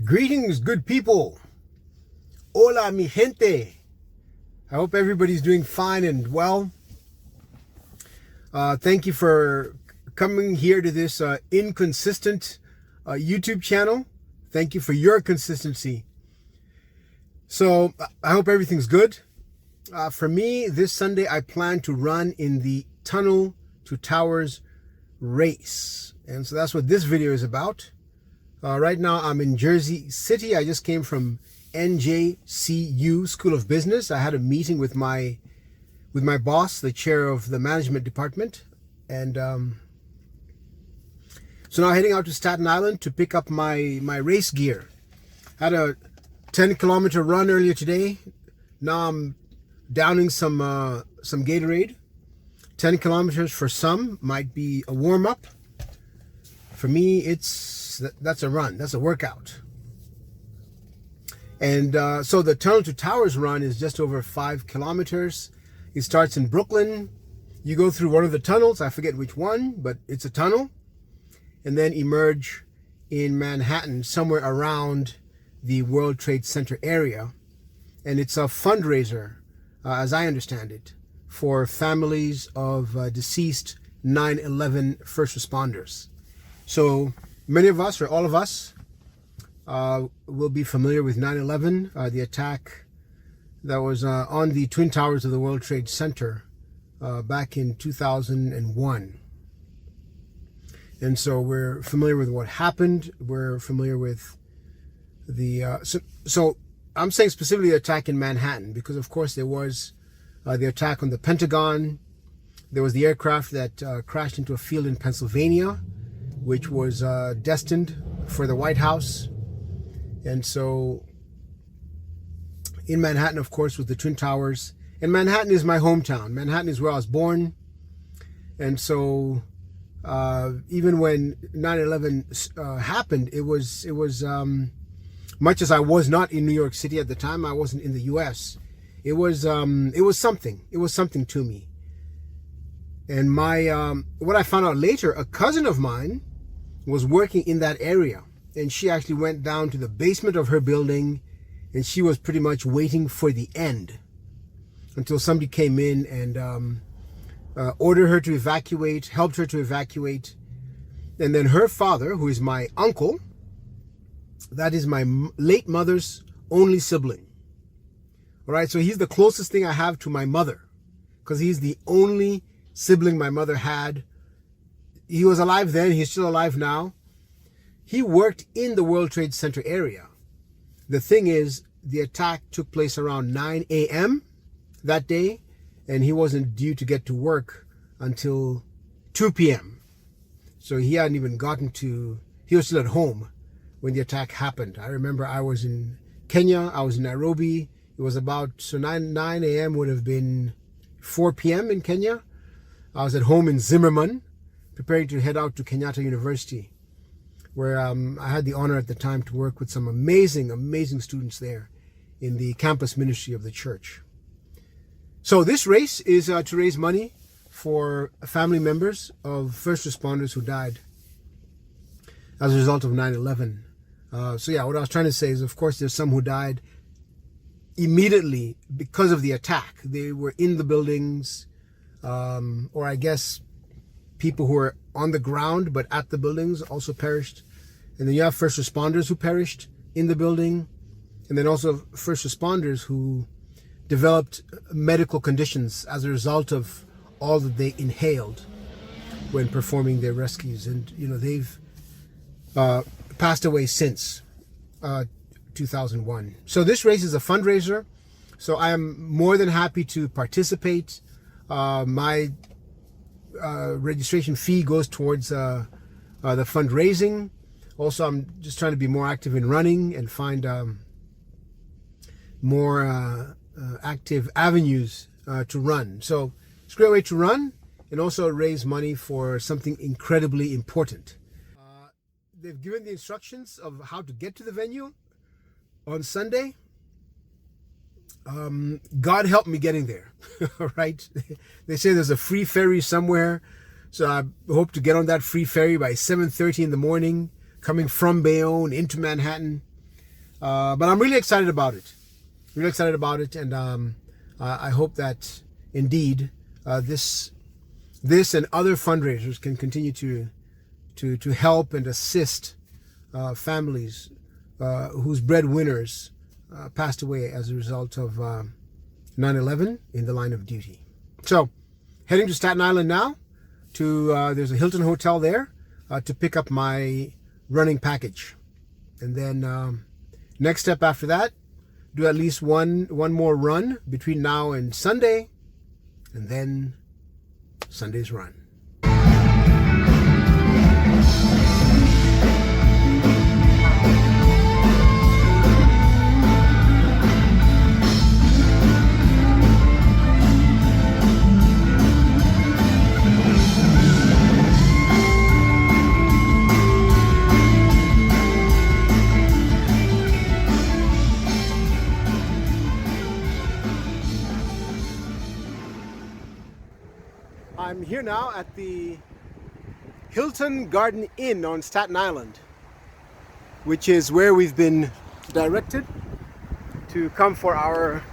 Greetings, good people. Hola, mi gente. I hope everybody's doing fine and well. Thank you for coming here to this inconsistent YouTube channel. Thank you for your consistency. So I hope everything's good. For me, this Sunday, I plan to run in the Tunnel to Towers race. And so that's what this video is about. Right now, I'm in Jersey City. I just came from NJCU School of Business. I had a meeting with my boss, the chair of the management department. And so now heading out to Staten Island to pick up my race gear. Had a 10-kilometer run earlier today. Now I'm downing some Gatorade. 10 kilometers for some might be a warm-up. For me, that's a run. That's a workout. And so the Tunnel to Towers run is just over 5 kilometers. It starts in Brooklyn. You go through one of the tunnels. I forget which one, but it's a tunnel. And then emerge in Manhattan, somewhere around the World Trade Center area. And it's a fundraiser, as I understand it, for families of deceased 9/11 first responders. So many of us, or all of us, will be familiar with 9/11, the attack that was on the Twin Towers of the World Trade Center back in 2001. And so we're familiar with what happened. We're familiar with the... So I'm saying specifically the attack in Manhattan, because of course there was the attack on the Pentagon. There was the aircraft that crashed into a field in Pennsylvania, which was destined for the White House. And so in Manhattan, of course, was the Twin Towers. And Manhattan is my hometown. Manhattan is where I was born. And so even when 9/11 happened, it was much as I was not in New York City at the time, I wasn't in the US. It was something. It was something to me. And what I found out later, a cousin of mine was working in that area, and she actually went down to the basement of her building, and she was pretty much waiting for the end until somebody came in and ordered her to evacuate, helped her to evacuate. And then her father, who is my uncle, that is my late mother's only sibling. All right, so he's the closest thing I have to my mother, because he's the only sibling my mother had. He was alive then, he's still alive now. He worked in the World Trade Center area. The thing is, the attack took place around 9 a.m. that day, and he wasn't due to get to work until 2 p.m. So he hadn't even he was still at home when the attack happened. I remember I was in Kenya, I was in Nairobi. It was so 9 a.m. would have been 4 p.m. in Kenya. I was at home in Zimmerman, preparing to head out to Kenyatta University, where I had the honor at the time to work with some amazing, amazing students there in the campus ministry of the church. So this race is to raise money for family members of first responders who died as a result of 9/11. So yeah, what I was trying to say is, of course, there's some who died immediately because of the attack. They were in the buildings, or I guess people who were on the ground but at the buildings also perished. And then you have first responders who perished in the building, and then also first responders who developed medical conditions as a result of all that they inhaled when performing their rescues. And they've passed away since 2001. So this race is a fundraiser, so I am more than happy to participate. My registration fee goes towards the fundraising. Also, I'm just trying to be more active in running and find more active avenues to run. So it's a great way to run and also raise money for something incredibly important. They've given the instructions of how to get to the venue on Sunday. God help me getting there. All right. They say there's a free ferry somewhere. So I hope to get on that free ferry by 7:30 in the morning, coming from Bayonne into Manhattan. But I'm really excited about it. Really excited about it, and I hope that indeed this and other fundraisers can continue to help and assist families whose breadwinners passed away as a result of 9/11 in the line of duty. So, heading to Staten Island now. There's a Hilton hotel there to pick up my running package, and then next step after that, do at least one more run between now and Sunday, and then Sunday's run. I'm here now at the Hilton Garden Inn on Staten Island, which is where we've been directed to come for our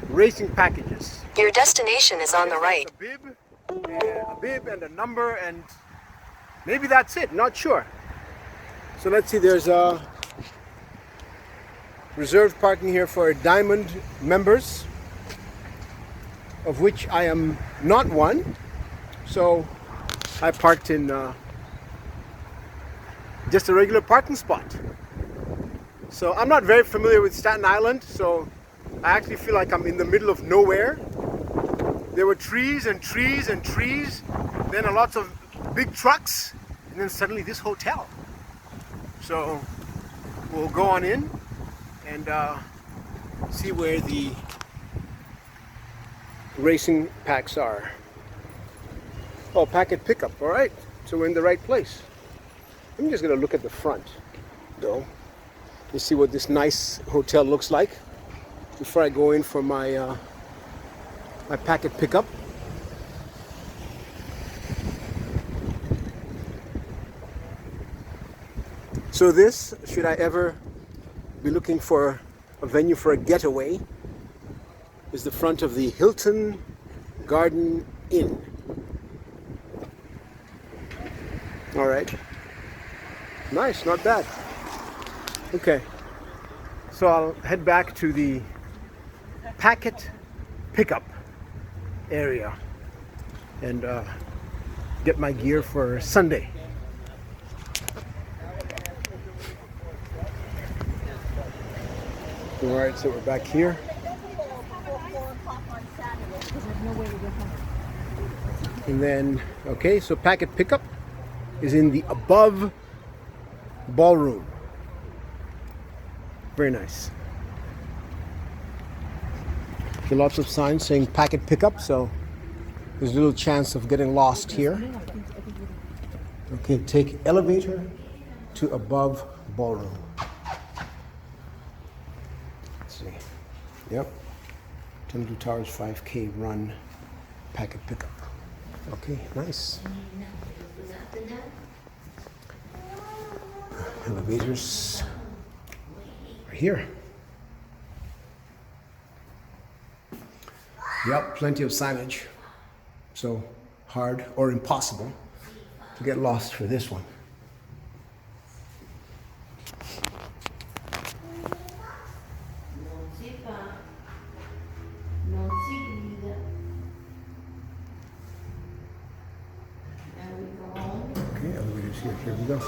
racing packages. Your destination is on the right. A bib and a number, and maybe that's it, not sure. So let's see, there's a reserved parking here for Diamond members, of which I am not one. So I parked in just a regular parking spot. So I'm not very familiar with Staten Island, so I actually feel like I'm in the middle of nowhere. There were trees and trees and trees, then lots of big trucks, and then suddenly this hotel. So we'll go on in and see where the racing packs are. Oh, packet pickup, all right. So we're in the right place. I'm just gonna look at the front, though, to see what this nice hotel looks like before I go in for my my packet pickup. So this, should I ever be looking for a venue for a getaway, is the front of the Hilton Garden Inn. All right. Nice, not bad. Okay. So I'll head back to the packet pickup area and get my gear for Sunday. All right, so we're back here. And then, okay, so packet pickup is in the above ballroom. Very nice. Okay, lots of signs saying packet pickup, so there's a little chance of getting lost here. Okay, take elevator to above ballroom. Let's see. Yep. 22 Towers 5K run packet pickup. Okay, nice. Elevators are here. Yep, plenty of signage. So hard or impossible to get lost for this one. Okay, elevators here. Here we go.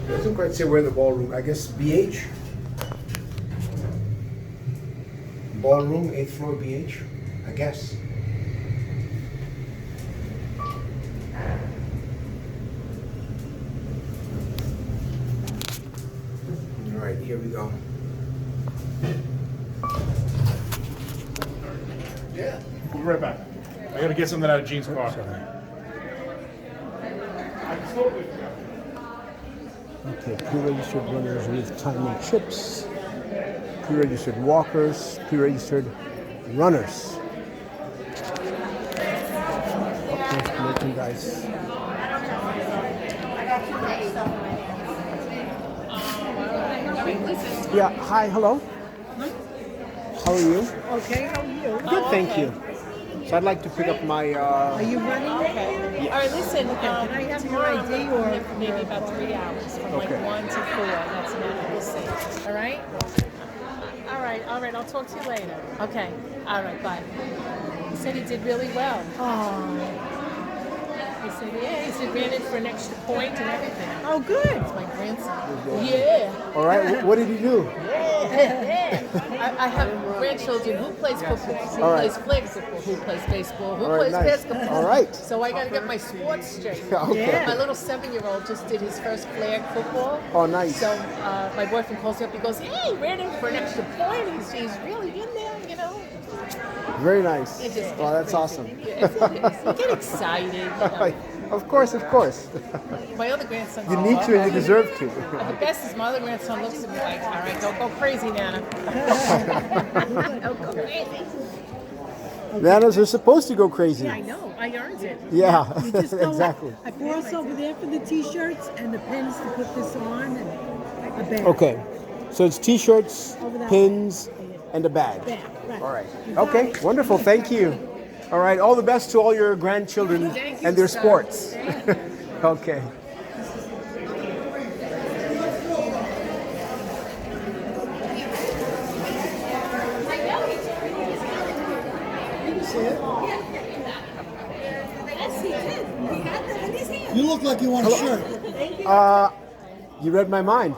Doesn't quite say where the ballroom, I guess BH? Ballroom, 8th floor BH, I guess. All right, here we go. Yeah. We'll be right back. I gotta get something out of Gene's car. Okay, pre-registered runners with timing trips, pre-registered walkers, pre-registered runners. merchandise. Yeah, hi, hello. How are you? Okay, how are you? Good, thank you. So I'd like to pick up my. Are you running? All right, listen. Can I have your tomorrow ID I'm or- here for maybe about 3 hours, from like Okay. 1 to 4. That's about we'll see. All right. All right. I'll talk to you later. Okay. All right. Bye. He said he did really well. Oh, He said, yeah. He said ran in for an extra point and everything. oh, good. It's my grandson. Yeah. All right, what did he do? Yeah. I have grandchildren who plays football, who All right. plays flag football, who plays baseball, who All right, plays nice. basketball. All right. So I got to get my sports straight. Okay. My little 7-year-old just did his first flag football. Oh, nice. So my boyfriend calls me up. He goes, "Hey, ran in for an extra point. He's really in there, you know." Very nice. It just Wow, that's crazy. awesome. Yes, it is. You get excited. You know. Of course, of course. My other grandson. You need to and you deserve to. The best is my other grandson looks at me like, "All right, don't go crazy, Nana. Don't go crazy." Nanas are supposed to go crazy. I know. I earned it. Yeah, You just go exactly. I brought us over there for the t-shirts and the pins to put this on and a bag. Okay, so it's t-shirts, Over that pins, and a bag. Bag, right. All right. You got Okay, it. wonderful. Thank you. All right. All the best to all your grandchildren Thank you, and their sir. sports. Okay. You look like you want a shirt. You read my mind.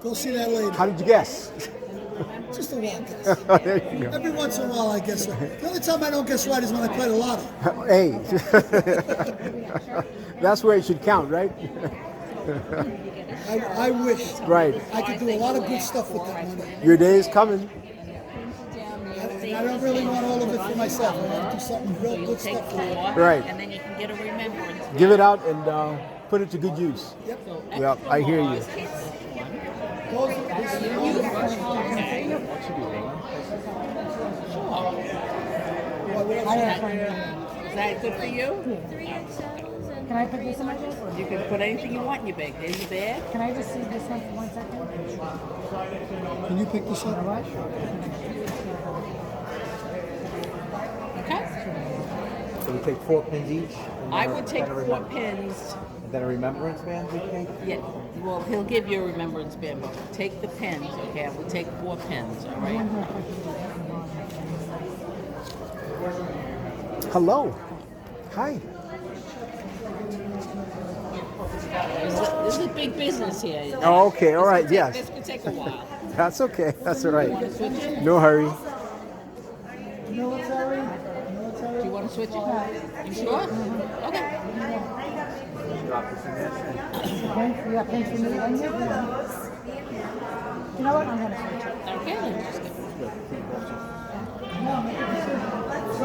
Go see that lady. How did you guess? Just a wild guess. There you go. Every once in a while I guess right. The only time I don't guess right is when I play the lotto. Hey, that's where it should count, right? I wish Right. I could do a lot of good stuff with that money. Your day is coming. And I don't really want all of it for myself. I want to do something real good stuff for you. Right. And then you can get a remembrance. Give it out and put it to good use. Yep. Yep, I hear you. Is that good for you? Can I put this in my bag? You can put anything you want in your bag. There's your bag. Can I just see this one for 1 second? Can you pick this up? Okay. So we take 4 pins each? and I then would a- take then a 4 remem- pins. and then a remembrance band, we think? Yeah. Well, he'll give you a remembrance band, but take the pins. Okay. I will take 4 pins. All right. Hello. Hi. This is a big business here. Oh, okay. All right. This Yes. could take a while. That's okay. That's all right. Want to switch it? No hurry. Military? Do you want to switch it? You sure? Okay. Drop this in there. You got pins for me? You know what? I'm gonna switch it. Okay. Then just get So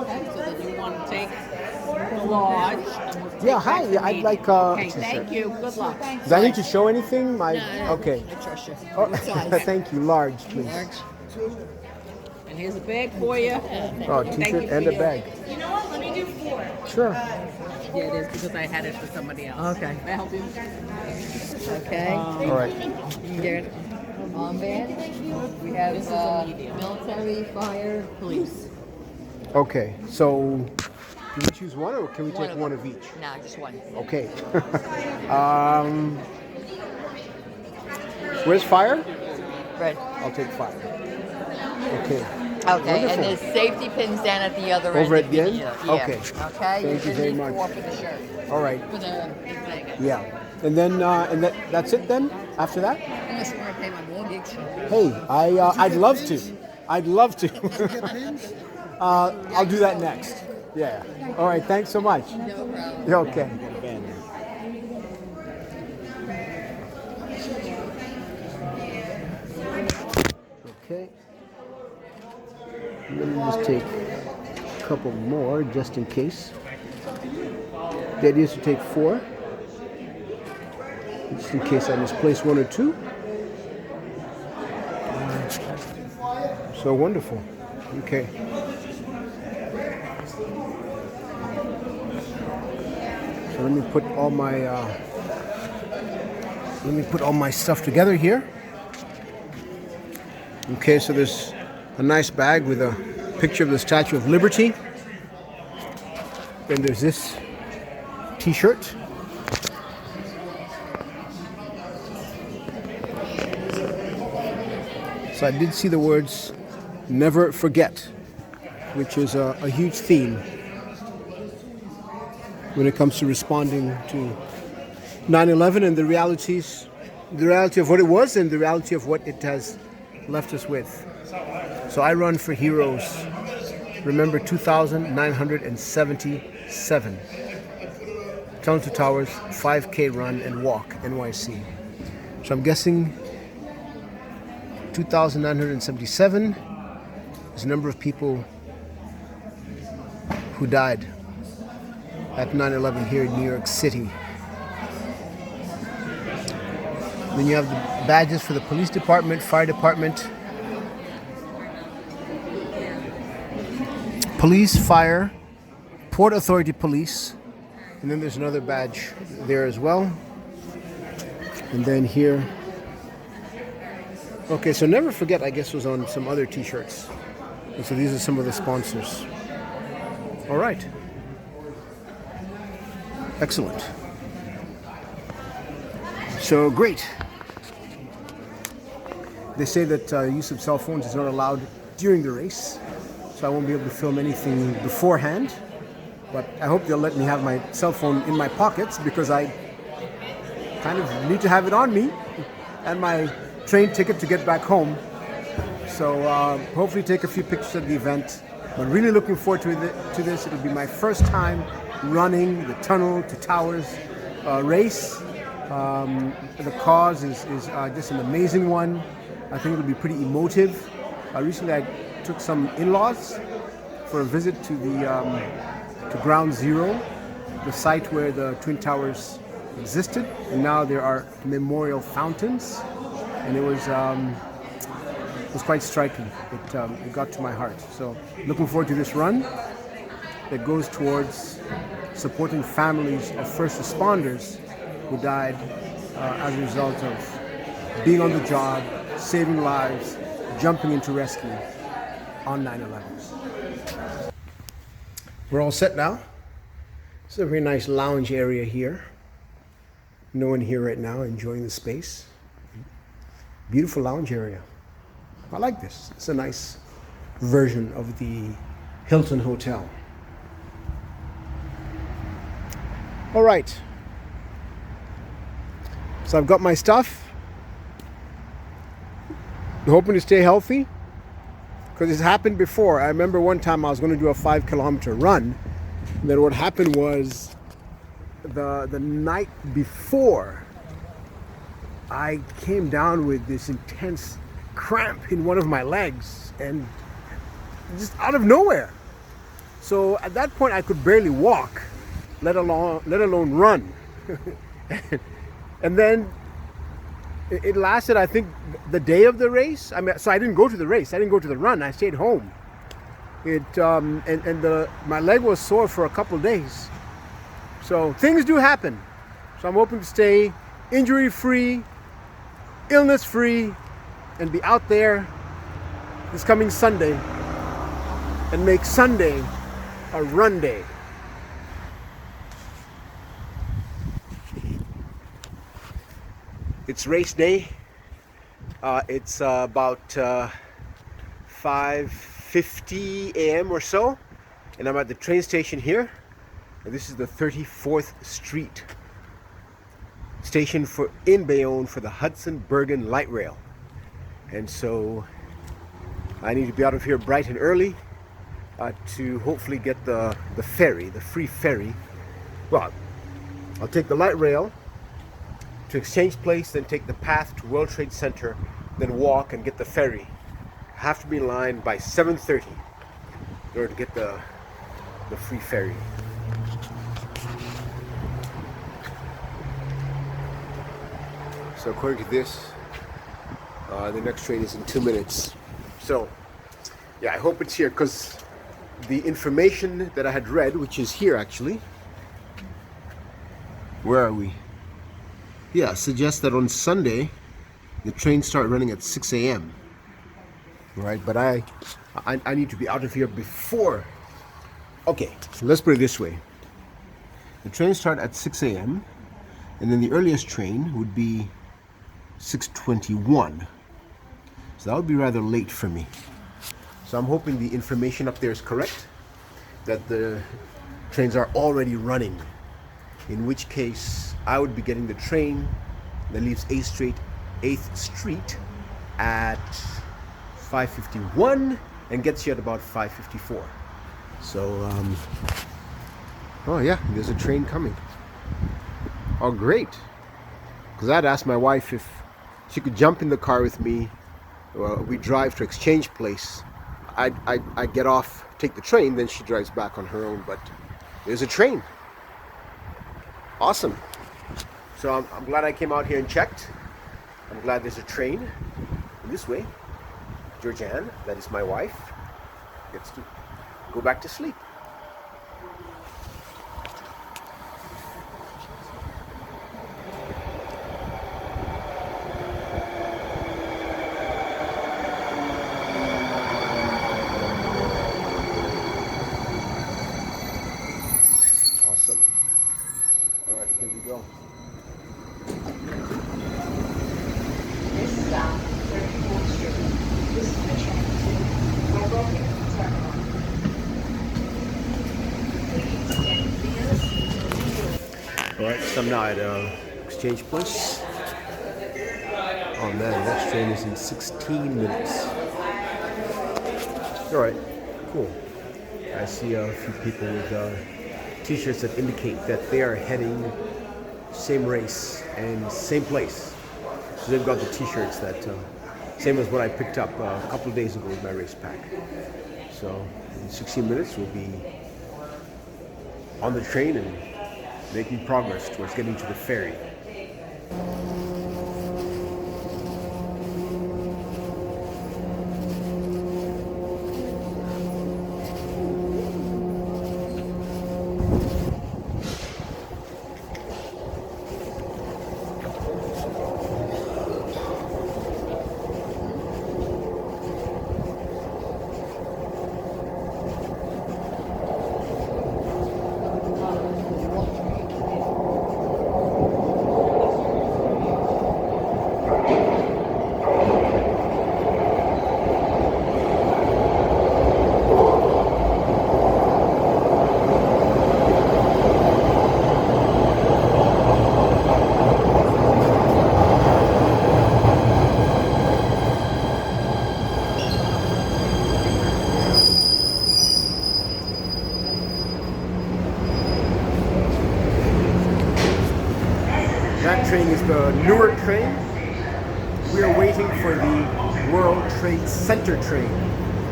then you want to take the large. And we'll take Yeah, hi. back the I'd like medium. Okay, t-shirt. thank you. Good luck. Do I need to show anything? My okay. I trust you. Oh, What size? thank you. Large, please. Large. And here's a bag for you. Oh, Thank t-shirt you and for a your- bag. You know what? Let me do 4. Sure. Yeah, it is because I had it for somebody else. Okay. May I help you? Okay. All right. There, armband. We have This is a medium. military, fire, police. Okay. So, do we choose one, or can we take one of each? No, just one. Okay. Where's fire? Red. I'll take fire. Okay. Okay, Wonderful. and there's safety pins down at the other end. Over at of the end? Yeah. Okay. Okay. Thank you You're very gonna need much. 4 for the shirt. All right. For the bag. Yeah. And then, that's it then? After that? Unless you want to pay my mortgage. Hey, I'd love to. I'd love to. Get pins? I'll do that next. Yeah. All right. Thanks so much. No problem. Yeah, okay. Okay. Let me just take a couple more just in case. The idea is to take 4. Just in case I misplace 1 or 2. So wonderful. Okay. So let me put all my stuff together here. Okay, so there's a nice bag with a picture of the Statue of Liberty. Then there's this t-shirt. So I did see the words "never forget," which is a huge theme when it comes to responding to 9/11 and the reality of what it was and the reality of what it has left us with. So I run for heroes. Remember 2,977. Tunnel to Towers 5K run and walk NYC. So I'm guessing 2,977 is the number of people who died at 9/11 here in New York City. Then you have the badges for the police department, fire department, police, fire, Port Authority police, and then there's another badge there as well. And then here, okay, so never forget, I guess, was on some other t-shirts. And so these are some of the sponsors. All right. Excellent. So great. They say that use of cell phones is not allowed during the race, so I won't be able to film anything beforehand. But I hope they'll let me have my cell phone in my pockets because I kind of need to have it on me and my train ticket to get back home. So hopefully take a few pictures of the event. But really looking forward to this. It'll be my first time running the Tunnel to Towers race. The cause is just an amazing one. I think it'll be pretty emotive. Recently I took some in-laws for a visit to to Ground Zero, the site where the Twin Towers existed, and now there are memorial fountains, and it was quite striking. It got to my heart. So looking forward to this run that goes towards supporting families of first responders who died as a result of being on the job, saving lives, jumping into rescue on 9/11. We're all set now. It's a very nice lounge area here. No one here right now, enjoying the space. Beautiful lounge area. I like this. It's a nice version of the Hilton Hotel. All right. So I've got my stuff. I'm hoping to stay healthy because it's happened before. I remember one time I was going to do a 5-kilometer run. And then what happened was the night before, I came down with this intense cramp in one of my legs and just out of nowhere. So at that point I could barely walk, let alone run. And then it lasted, I think, the day of the race. I mean, so I didn't go to the race. I didn't go to the run. I stayed home. My leg was sore for a couple of days. So things do happen. So I'm hoping to stay injury-free, illness-free, and be out there this coming Sunday and make Sunday a run day. It's race day. It's about 5:50 a.m. or so, and I'm at the train station here. And this is the 34th Street station in Bayonne for the Hudson Bergen Light Rail. And so I need to be out of here bright and early to hopefully get the ferry, the free ferry. Well, I'll take the light rail to Exchange Place, then take the path to World Trade Center, then walk and get the ferry. I have to be in line by 7:30 in order to get the free ferry. So according to this, the next train is in 2 minutes. So yeah, I hope it's here, because the information that I had read, which is here actually, Where are we? Yeah, suggests that on Sunday the trains start running at 6 a.m. Right, but I need to be out of here before. Okay, so let's put it this way. The trains start at 6 a.m. and then the earliest train would be 6:21. So that would be rather late for me. So I'm hoping the information up there is correct, that the trains are already running, in which case I would be getting the train that leaves 8th Street at 5:51 and gets you at about 5:54. So, oh yeah, there's a train coming. Oh, great. Because I'd asked my wife if she could jump in the car with me. We drive to Exchange Place. I get off, take the train, then she drives back on her own. But there's a train. Awesome. So I'm glad I came out here and checked. I'm glad there's a train. And this way, Georgianne, that is my wife, gets to go back to sleep. Awesome. All right, here we go. This stop, 34th Street. This is the train to Hoboken Terminal. Please stand clear. All right, so I'm now at Exchange Place. Oh man, that train is in 16 minutes. All right, cool. I see a few people with t-shirts that indicate that they are heading same race and same place. So they've got the t-shirts that same as what I picked up a couple of days ago with my race pack. So in 16 minutes we'll be on the train and making progress towards getting to the ferry. That train is the Newark train. We are waiting for the World Trade Center train.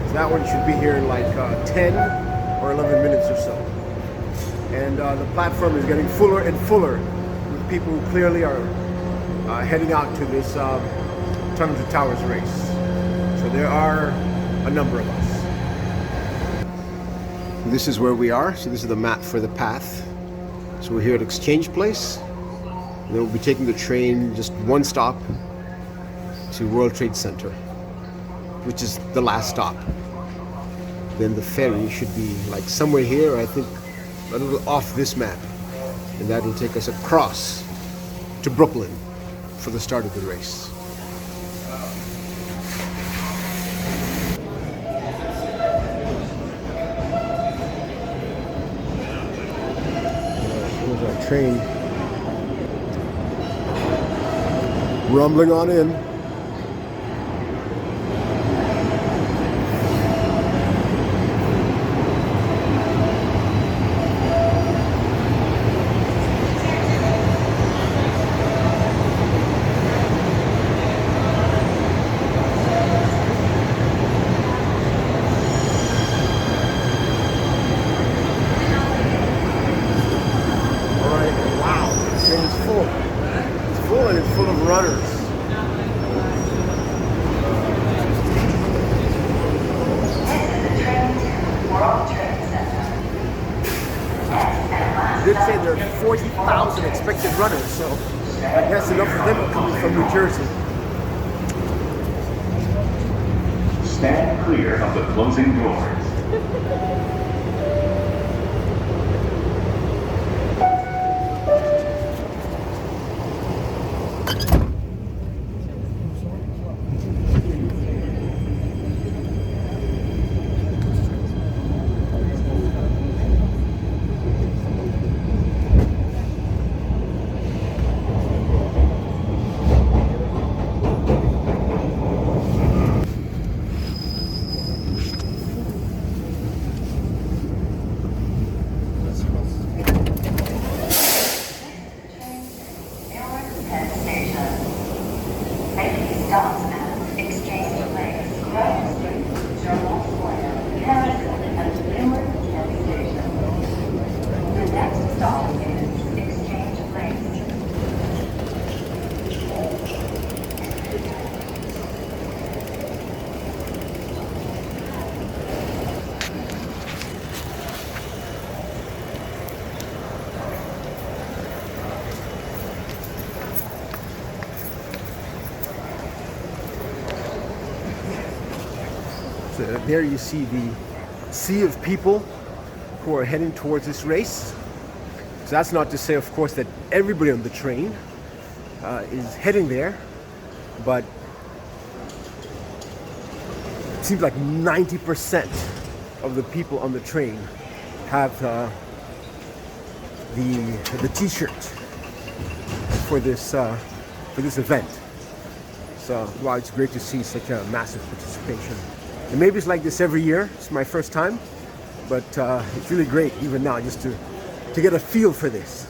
So that one should be here in like 10 or 11 minutes or so. And the platform is getting fuller and fuller with people who clearly are heading out to this Tunnel to Towers race. So there are a number of us. This is where we are. So this is the map for the path. So we're here at Exchange Place. And then we'll be taking the train just one stop to World Trade Center, which is the last stop. Then the ferry should be like somewhere here, I think a little off this map. And that will take us across to Brooklyn for the start of the race. Here's our train. Rumbling on in. All right, wow, the train is full. It's full and it's full of runners. did say there are 40,000 expected runners, so I guess enough of them are coming from New Jersey. Stand clear of the closing doors. There you see the sea of people who are heading towards this race. So that's not to say, of course, that everybody on the train is heading there, but it seems like 90% of the people on the train have the T-shirt for this event. So, wow, it's great to see such a massive participation. And maybe it's like this every year. It's my first time, but it's really great even now just to get a feel for this.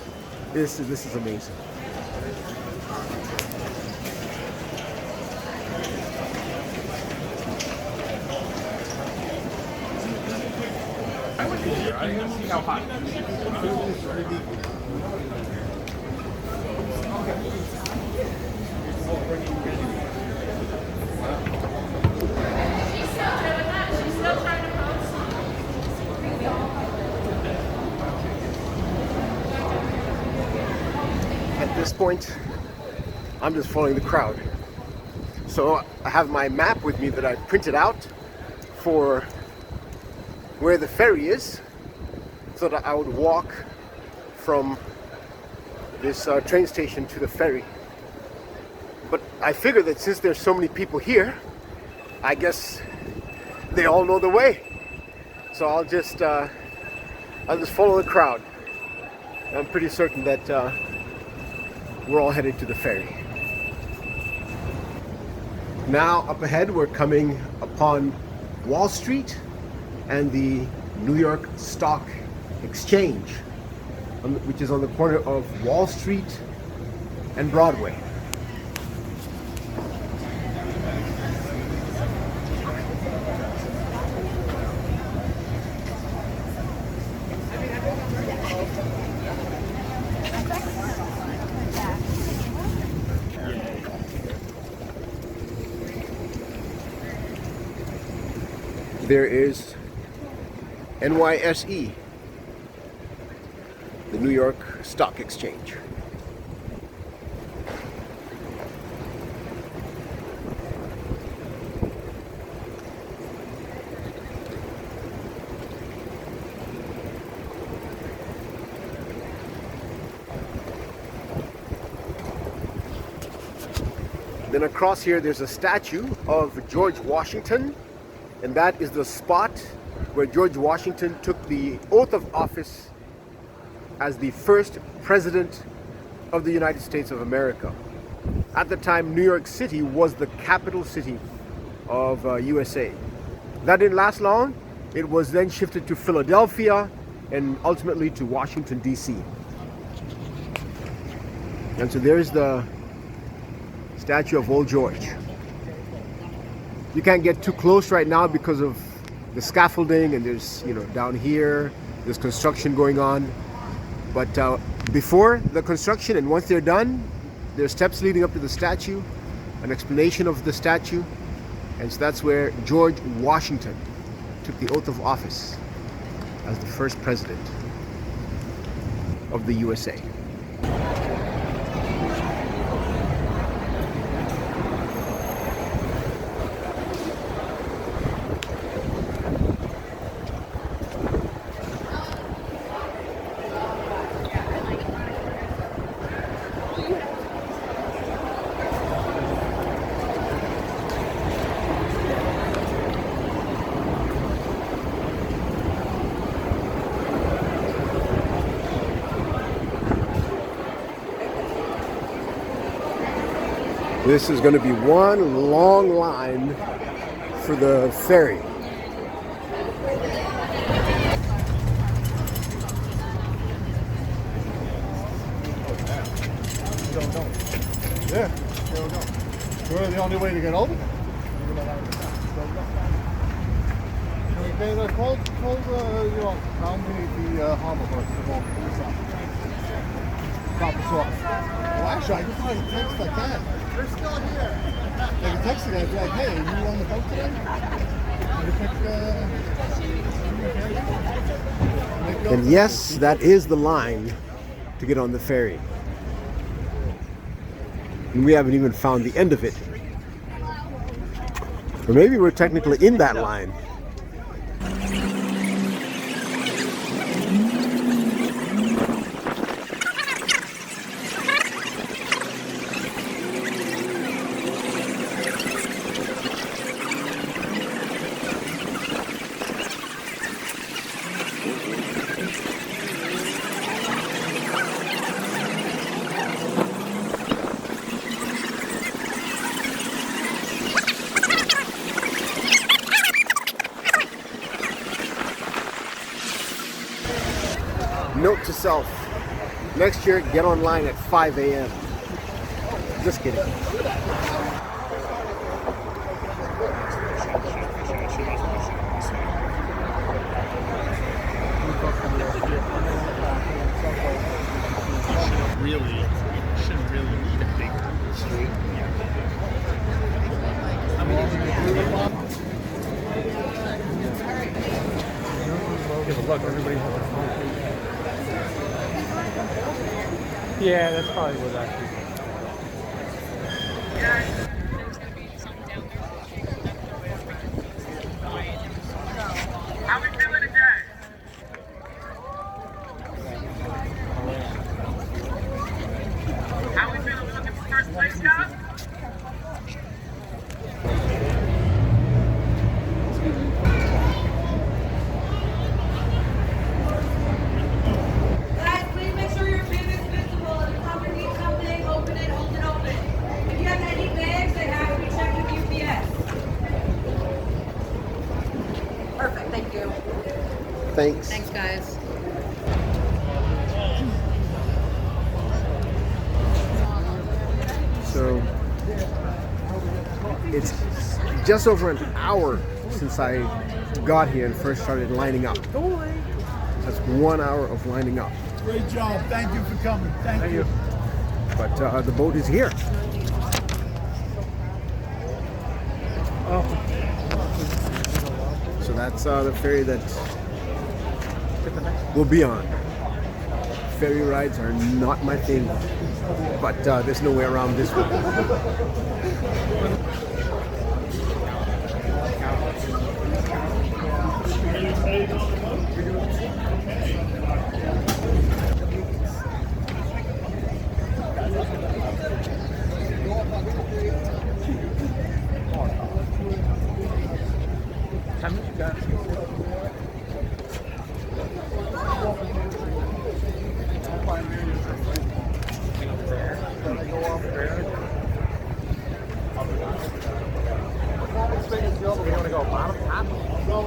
This is amazing. At this point, I'm just following the crowd. So I have my map with me that I printed out for where the ferry is, so that I would walk from this train station to the ferry. But I figure that since there's so many people here, I guess they all know the way. So I'll just follow the crowd. I'm pretty certain that we're all headed to the ferry. Now up ahead we're coming upon Wall Street and the New York Stock Exchange, which is on the corner of Wall Street and Broadway. There is NYSE, the New York Stock Exchange. Then across here there's a statue of George Washington, and that is the spot where George Washington took the oath of office as the first president of the United States of America. At the time, New York City was the capital city of USA. That didn't last long. It was then shifted to Philadelphia and ultimately to Washington, D.C. And so there's the statue of Old George. You can't get too close right now because of the scaffolding, and there's, down here, there's construction going on. But before the construction and once they're done, there's steps leading up to the statue, an explanation of the statue. And so that's where George Washington took the oath of office as the first president. of the USA. This is going to be one long line for the ferry. Yeah, we're the only way to get over. Okay, call tell me the harbor horse to go drop us off. Well, actually, I just wanted to text like that. They're still here. They can text it and be like, hey, are you on the boat today? And yes, that is the line to get on the ferry. And we haven't even found the end of it. Or maybe we're technically in that line. Note to self, next year get online at 5 a.m. Just kidding. Really, shouldn't really need a big street. Look, everybody has a phone. Yeah, that's probably what actually. How we feeling today? How we feeling? Looking for first place, guys? Guys, please make sure your bin is visible. If it's underneath something, open it, hold it open. If you have any bags, they have to be checked with UPS. Perfect, thank you. Thanks. Thanks, guys. So it's just over an hour since I got here and first started lining up. That's 1 hour of lining up. Great job. Thank you for coming. Thank you. But the boat is here. So that's the ferry that we'll be on. Ferry rides are not my thing, but there's no way around this one. We want to go bottom, top? No.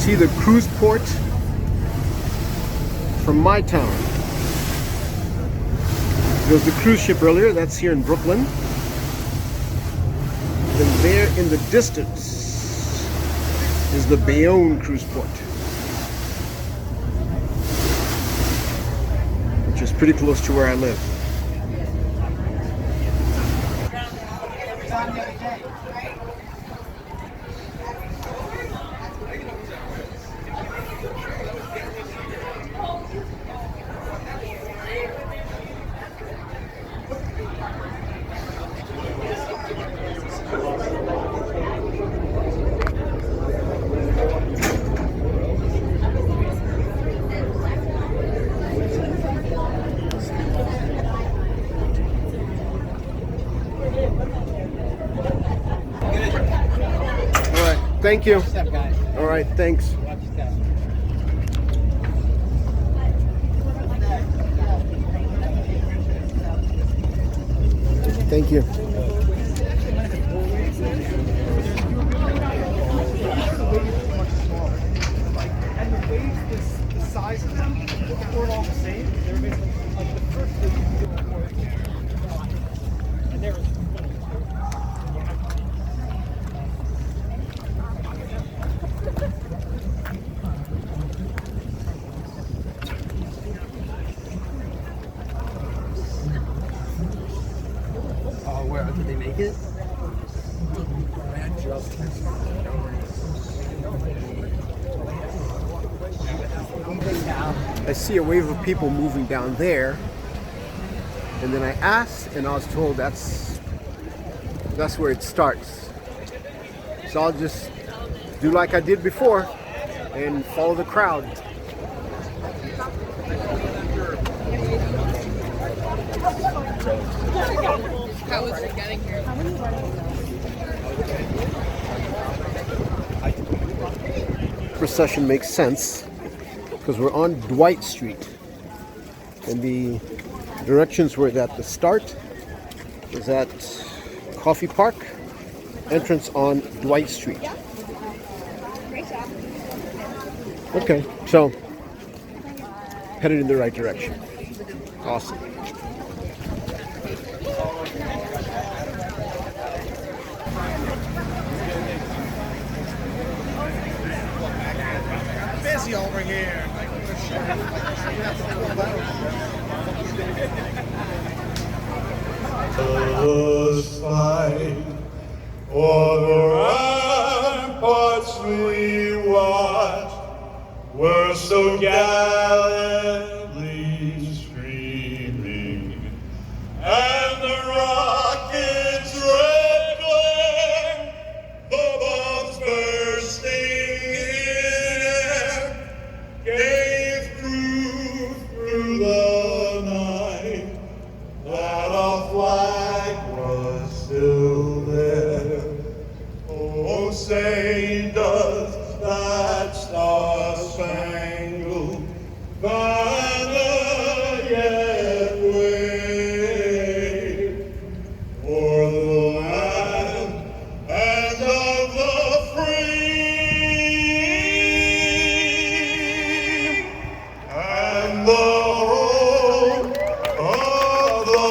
see the cruise port from my town. There was the cruise ship earlier, that's here in Brooklyn. Then there in the distance is the Bayonne cruise port, which is pretty close to where I live. Thank you. All right, thanks. Thank you. And the waves, the size of them, weren't all the same. They were basically like the first and there was Where did they make it? I see a wave of people moving down there, and then I asked, and I was told that's where it starts. So I'll just do like I did before and follow the crowd. How is it getting here? Procession makes sense because we're on Dwight Street, and the directions were that the start is at Coffee Park, entrance on Dwight Street. Okay, so headed in the right direction. Awesome. busy over here. Us fight o'er the ramparts we watch, were so gallantly streaming, and the rockets' red glare, the bombs bursting in air, gave proof through the night that our flag was still there. Oh, say does that star-spangled banner yet wave o'er the land and of the free, and the hope of the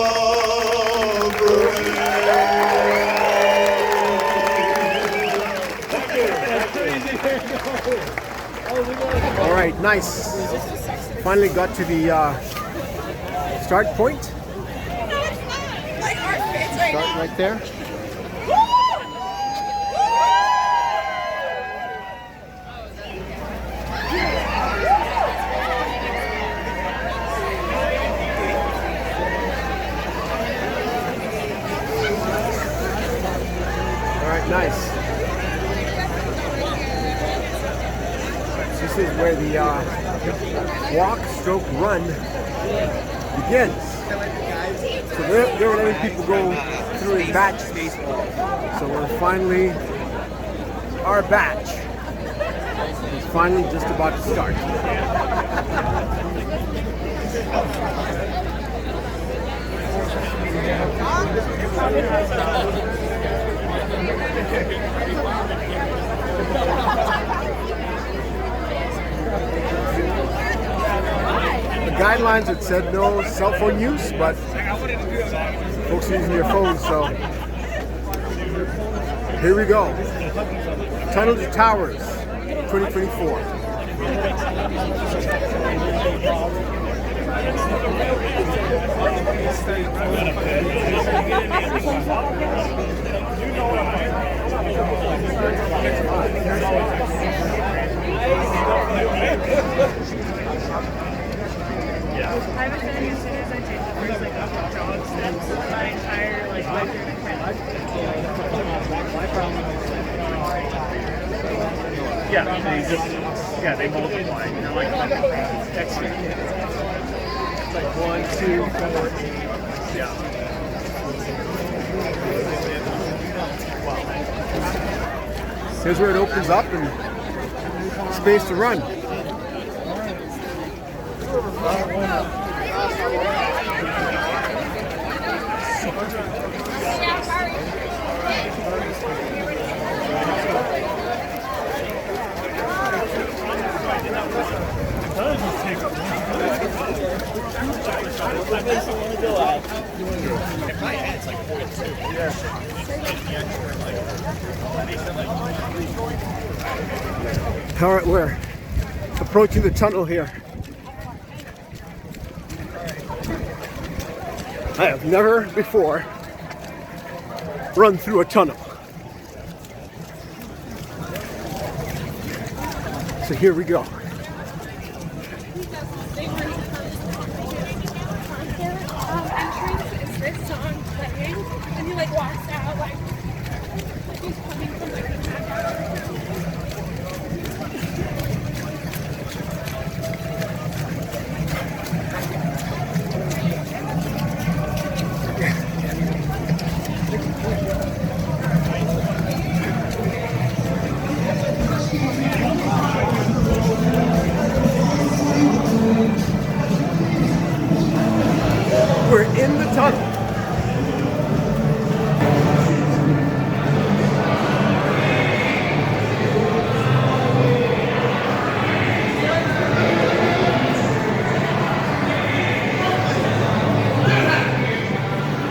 brave. All right, nice. Finally got to the start point. Start right there. All right, nice. This is where the walk/run begins. So they were letting people go through in batches. So we're finally, our batch is finally just about to start. signs that said no cell phone use, but folks are using their phones, so here we go. Tunnel to Towers, 2024. I have a feeling as soon as I take the first like dog steps, my entire like life is they multiply. You know, like extra. It's like 1, 2, 4, 8. Yeah. Here's where it opens up and space to run. All right, we're approaching the tunnel here. I have never before run through a tunnel. So here we go. Entrance is this song playing, and he like walks out like he's coming from like the back. We're in the tunnel.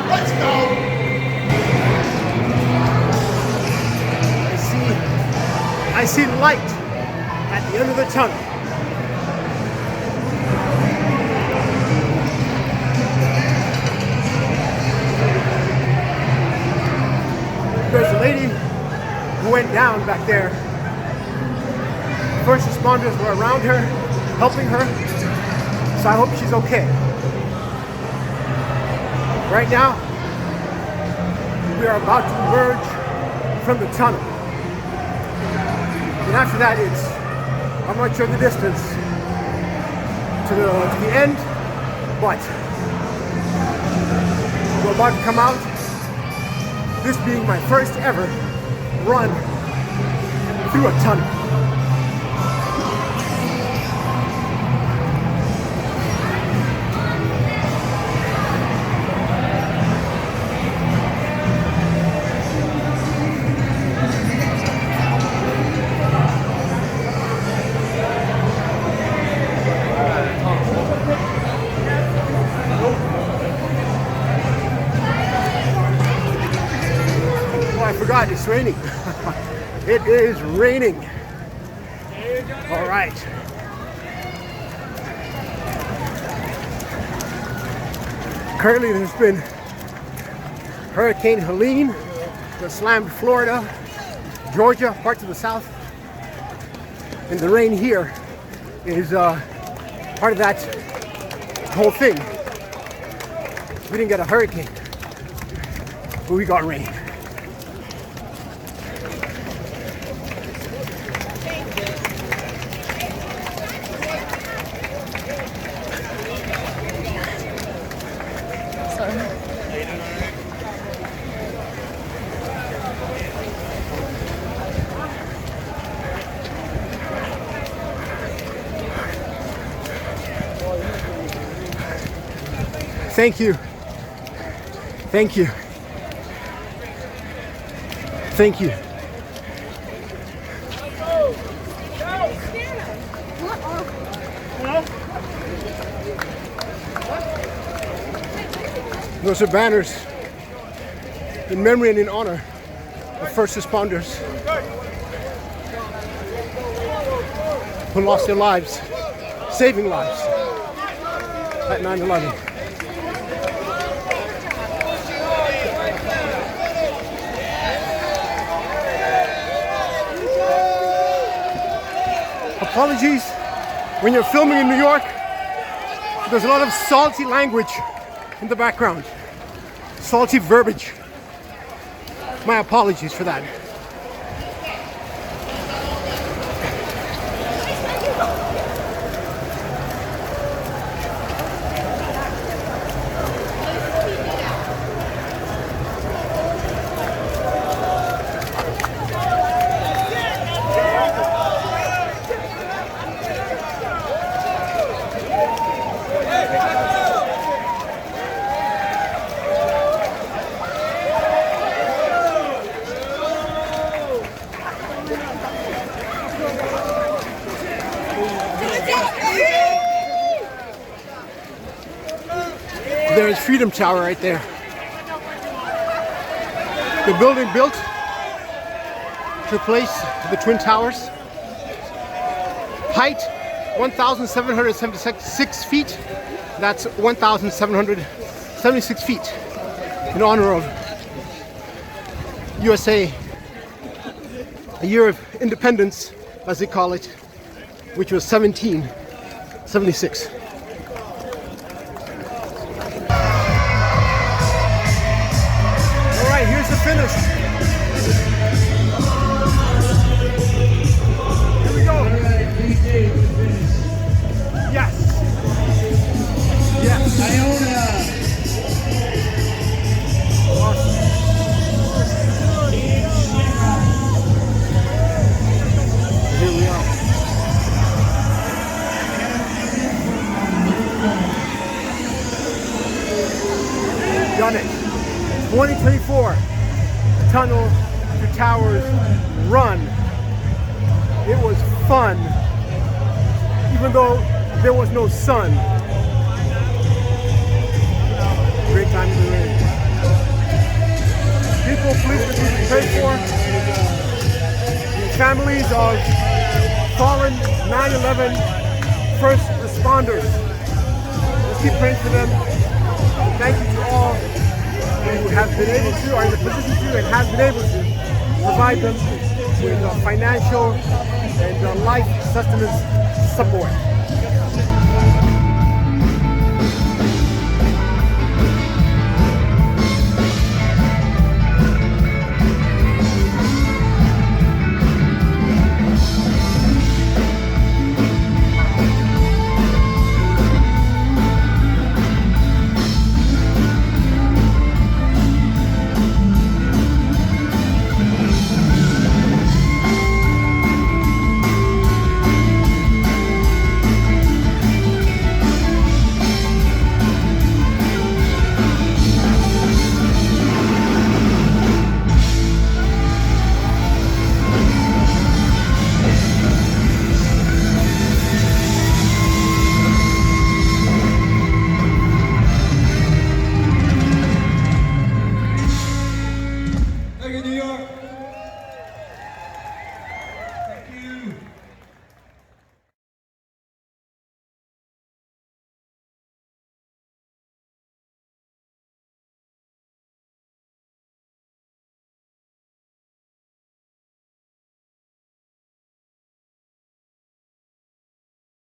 Let's go! I see light at the end of the tunnel. There's a lady who went down back there. First responders were around her, helping her, so I hope she's okay. Right now, we are about to emerge from the tunnel. And after that, I'm not sure the distance to the end, but we're about to come out. This being my first ever run through a tunnel. God, it's raining. It is raining. All right. Currently, there's been Hurricane Helene that slammed Florida, Georgia, parts of the south. And the rain here is part of that whole thing. We didn't get a hurricane, but we got rain. Thank you. Thank you. Thank you. Those are banners in memory and in honor of first responders who lost their lives, saving lives at 9/11. Apologies when you're filming in New York. There's a lot of salty language in the background, salty verbiage. My apologies for that. There's Freedom Tower right there. The building built to replace the Twin Towers. Height 1,776 feet. That's 1,776 feet in honor of USA, a year of independence, as they call it, which was 1776. Here's the finish. Here we go. Yes. Yes. Iona. Awesome. Here we are. Done it. 2024. Tunnel to Towers run. It was fun, even though there was no sun. Great time to do it. People, please continue to pray for the families of fallen 9/11 first responders. Let's keep praying for them. Thank you to all who have been able to, are in the position to, and have been able to provide them with financial and life sustenance support.